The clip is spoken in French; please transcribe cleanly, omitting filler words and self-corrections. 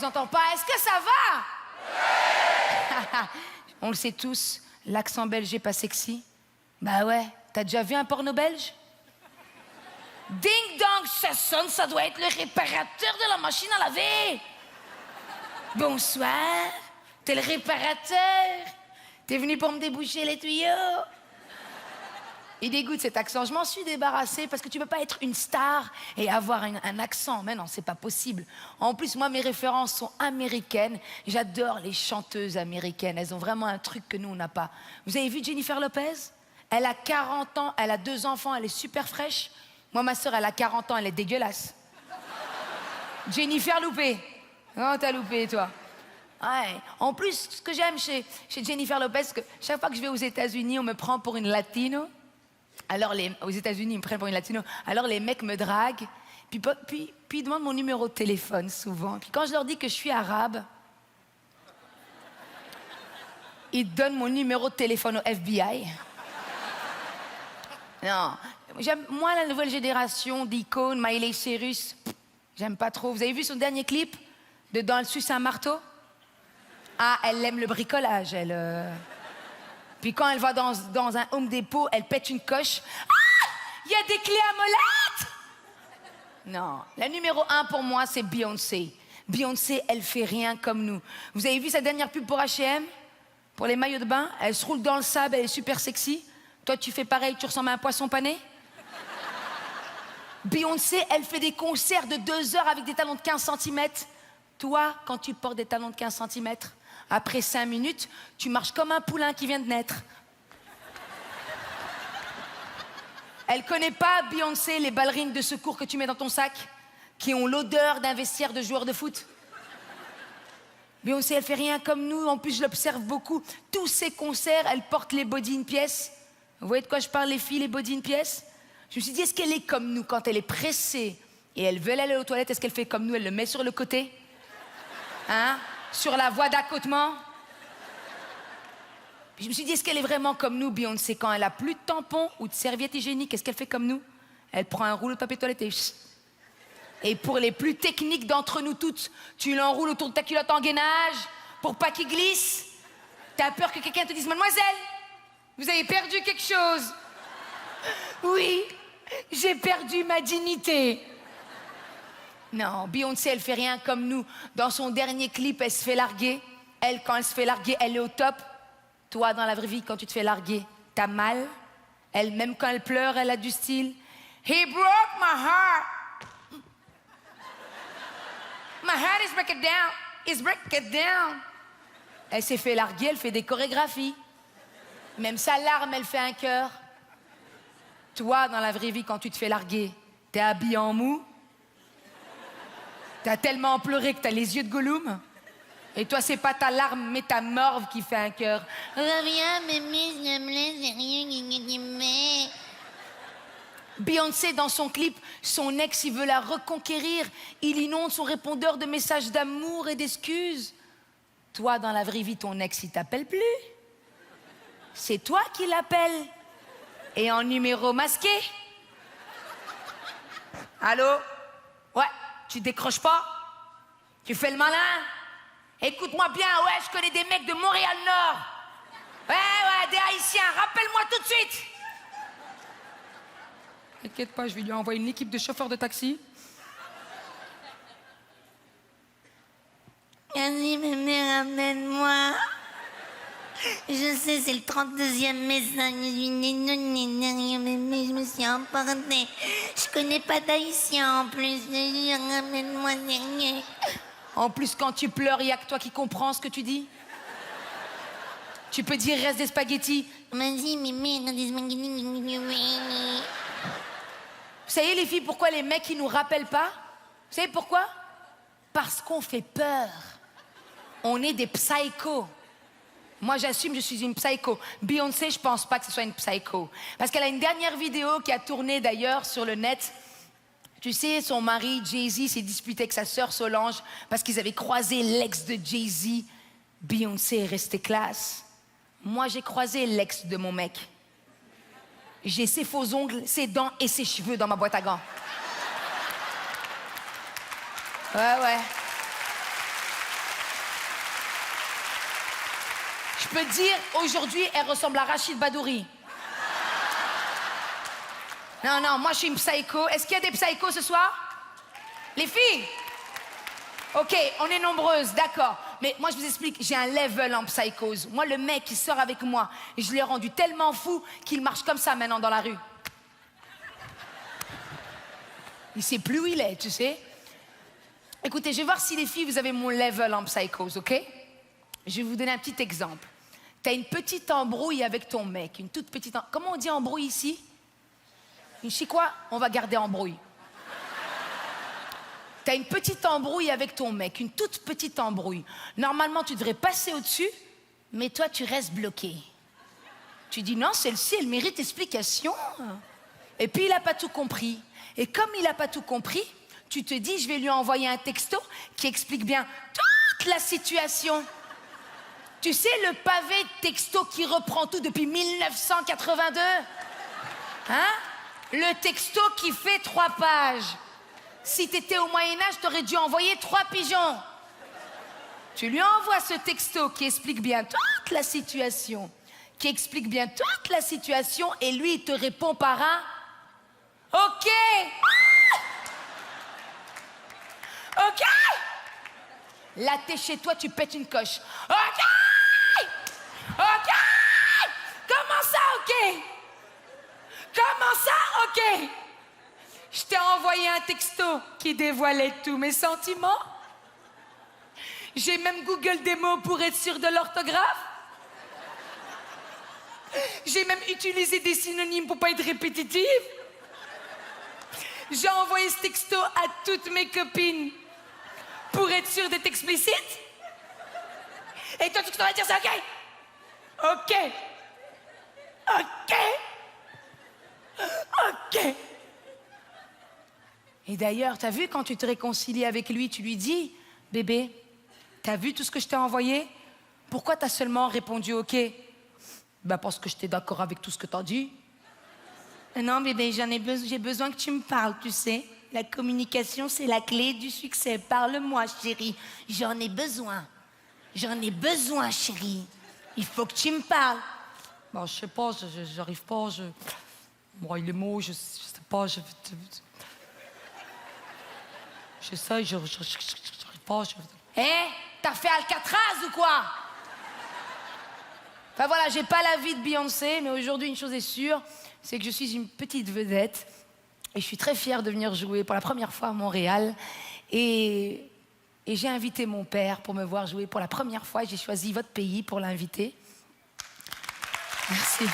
entends pas. Est-ce que ça va? On le sait tous, l'accent belge est pas sexy. Bah ouais, t'as déjà vu un porno belge? Ding dong, ça sonne, ça doit être le réparateur de la machine à laver. Bonsoir, t'es le réparateur. T'es venu pour me déboucher les tuyaux. Il dégoûte cet accent. Je m'en suis débarrassée parce que tu peux pas être une star et avoir un accent. Mais non, c'est pas possible. En plus, moi, mes références sont américaines. J'adore les chanteuses américaines. Elles ont vraiment un truc que nous, on n'a pas. Vous avez vu Jennifer Lopez? Elle a 40 ans, elle a 2 enfants, elle est super fraîche. Moi, ma sœur, elle a 40 ans, elle est dégueulasse. Jennifer loupé. Oh, t'as loupé, toi. Ouais. En plus, ce que j'aime chez Jennifer Lopez, c'est que chaque fois que je vais aux États-Unis, on me prend pour une latino. Alors, aux États-Unis, ils me prennent pour une latino. Alors, les mecs me draguent. Puis ils demandent mon numéro de téléphone, souvent. Puis quand je leur dis que je suis arabe, ils donnent mon numéro de téléphone au FBI. Non. Moi, la nouvelle génération d'icônes, Miley Cyrus, j'aime pas trop. Vous avez vu son dernier clip de Dans le suce un marteau? Ah, elle aime le bricolage, elle. Puis quand elle va dans un Home Depot, elle pète une coche. Ah! Il y a des clés à molette! Non. La numéro 1 pour moi, c'est Beyoncé. Beyoncé, elle fait rien comme nous. Vous avez vu sa dernière pub pour H&M? Pour les maillots de bain? Elle se roule dans le sable, elle est super sexy. Toi, tu fais pareil, tu ressembles à un poisson pané? Beyoncé, elle fait des concerts de 2 heures avec des talons de 15 cm. Toi, quand tu portes des talons de 15 cm, après 5 minutes, tu marches comme un poulain qui vient de naître. Elle connaît pas, Beyoncé, les ballerines de secours que tu mets dans ton sac, qui ont l'odeur d'un vestiaire de joueur de foot. Beyoncé, elle fait rien comme nous. En plus, je l'observe beaucoup. Tous ses concerts, elle porte les body in pièces. Vous voyez de quoi je parle, les filles, les body in pièces? Je me suis dit, est-ce qu'elle est comme nous quand elle est pressée et elle veut aller aux toilettes? Est-ce qu'elle fait comme nous, elle le met sur le côté? Hein? Sur la voie d'accotement? Puis je me suis dit, est-ce qu'elle est vraiment comme nous, Beyoncé, quand elle a plus de tampons ou de serviettes hygiéniques? Est-ce qu'elle fait comme nous? Elle prend un rouleau de papier toilette et... Et pour les plus techniques d'entre nous toutes, tu l'enroules autour de ta culotte en gainage pour pas qu'il glisse. T'as peur que quelqu'un te dise, mademoiselle, vous avez perdu quelque chose? Oui, j'ai perdu ma dignité. Non, Beyoncé, elle fait rien comme nous. Dans son dernier clip, elle se fait larguer. Elle, quand elle se fait larguer, elle est au top. Toi, dans la vraie vie, quand tu te fais larguer, t'as mal. Elle, même quand elle pleure, elle a du style. He broke my heart. My heart is broken down. It's broken down. Elle s'est fait larguer, elle fait des chorégraphies. Même sa larme, elle fait un cœur. Toi, dans la vraie vie, quand tu te fais larguer, t'es habillé en mou. T'as tellement pleuré que t'as les yeux de Gollum. Et toi, c'est pas ta larme, mais ta morve qui fait un cœur. Reviens, mémé, s'il te plaît, c'est rien. Beyoncé, dans son clip, son ex, il veut la reconquérir. Il inonde son répondeur de messages d'amour et d'excuses. Toi, dans la vraie vie, ton ex, il t'appelle plus. C'est toi qui l'appelles. Et en numéro masqué. Allô? Ouais, tu décroches pas? Tu fais le malin? Écoute-moi bien, ouais, je connais des mecs de Montréal-Nord. Ouais, des Haïtiens, rappelle-moi tout de suite. T'inquiète pas, je vais lui envoyer une équipe de chauffeurs de taxi. Vas-y, mémé, ramène-moi. Je sais, c'est le 32e message. Mémé, je me suis emportée. Je connais pas d'haïtien en plus. Ramène-moi. En plus, quand tu pleures, il y a que toi qui comprends ce que tu dis. Tu peux dire reste des spaghettis. Vas-y, mémé, reste des spaghettis. Vous savez, les filles, pourquoi les mecs, ils nous rappellent pas? Vous savez pourquoi? Parce qu'on fait peur. On est des psychos. Moi, j'assume, je suis une psycho. Beyoncé, je pense pas que ce soit une psycho. Parce qu'elle a une dernière vidéo qui a tourné d'ailleurs sur le net. Tu sais, son mari, Jay-Z, s'est disputé avec sa sœur Solange parce qu'ils avaient croisé l'ex de Jay-Z. Beyoncé est restée classe. Moi, j'ai croisé l'ex de mon mec. J'ai ses faux ongles, ses dents et ses cheveux dans ma boîte à gants. Ouais. Je peux te dire, aujourd'hui, elle ressemble à Rachid Badouri. Non, non, moi je suis une psycho. Est-ce qu'il y a des psychos ce soir? Les filles? Ok, on est nombreuses, d'accord. Mais moi je vous explique, j'ai un level en psychose. Moi, le mec qui sort avec moi, je l'ai rendu tellement fou qu'il marche comme ça maintenant dans la rue. Il sait plus où il est, tu sais. Écoutez, je vais voir si les filles, vous avez mon level en psychose, ok? Je vais vous donner un petit exemple. T'as une petite embrouille avec ton mec, une toute petite... Comment on dit embrouille ici? Je sais quoi? On va garder embrouille. T'as une petite embrouille avec ton mec, une toute petite embrouille. Normalement, tu devrais passer au-dessus, mais toi, tu restes bloqué. Tu dis non, celle-ci, elle mérite explication. Et puis, il n'a pas tout compris. Et comme il n'a pas tout compris, tu te dis, je vais lui envoyer un texto qui explique bien toute la situation. Tu sais, le pavé texto qui reprend tout depuis 1982? Hein? Le texto qui fait 3 pages. Si t'étais au Moyen-Âge, t'aurais dû envoyer 3 pigeons. Tu lui envoies ce texto qui explique bien toute la situation, et lui, il te répond par un « OK ». OK. Là, t'es chez toi, tu pètes une coche. OK. OK. Comment ça, OK? Comment ça, OK? Je t'ai envoyé un texto qui dévoilait tous mes sentiments. J'ai même Google des mots pour être sûr de l'orthographe. J'ai même utilisé des synonymes pour pas être répétitive. J'ai envoyé ce texto à toutes mes copines pour être sûr d'être explicite. Et toi, tout ce que tu vas dire, c'est OK. OK. OK. OK. Et d'ailleurs, t'as vu quand tu te réconcilies avec lui, tu lui dis, bébé, t'as vu tout ce que je t'ai envoyé? Pourquoi t'as seulement répondu OK? Ben parce que j'étais d'accord avec tout ce que t'as dit. Non, bébé, j'ai besoin que tu me parles, tu sais. La communication, c'est la clé du succès. Parle-moi, chérie. J'en ai besoin. J'en ai besoin, chérie. Il faut que tu me parles. Ben, je sais pas, j'arrive pas, Moi, les mots, je sais pas, j'essaye, j'arrive pas, Hé, t'as fait Alcatraz ou quoi? Enfin voilà, j'ai pas la vie de Beyoncé, mais aujourd'hui, une chose est sûre, c'est que je suis une petite vedette. Et je suis très fière de venir jouer pour la première fois à Montréal. Et j'ai invité mon père pour me voir jouer pour la première fois. J'ai choisi votre pays pour l'inviter. Merci.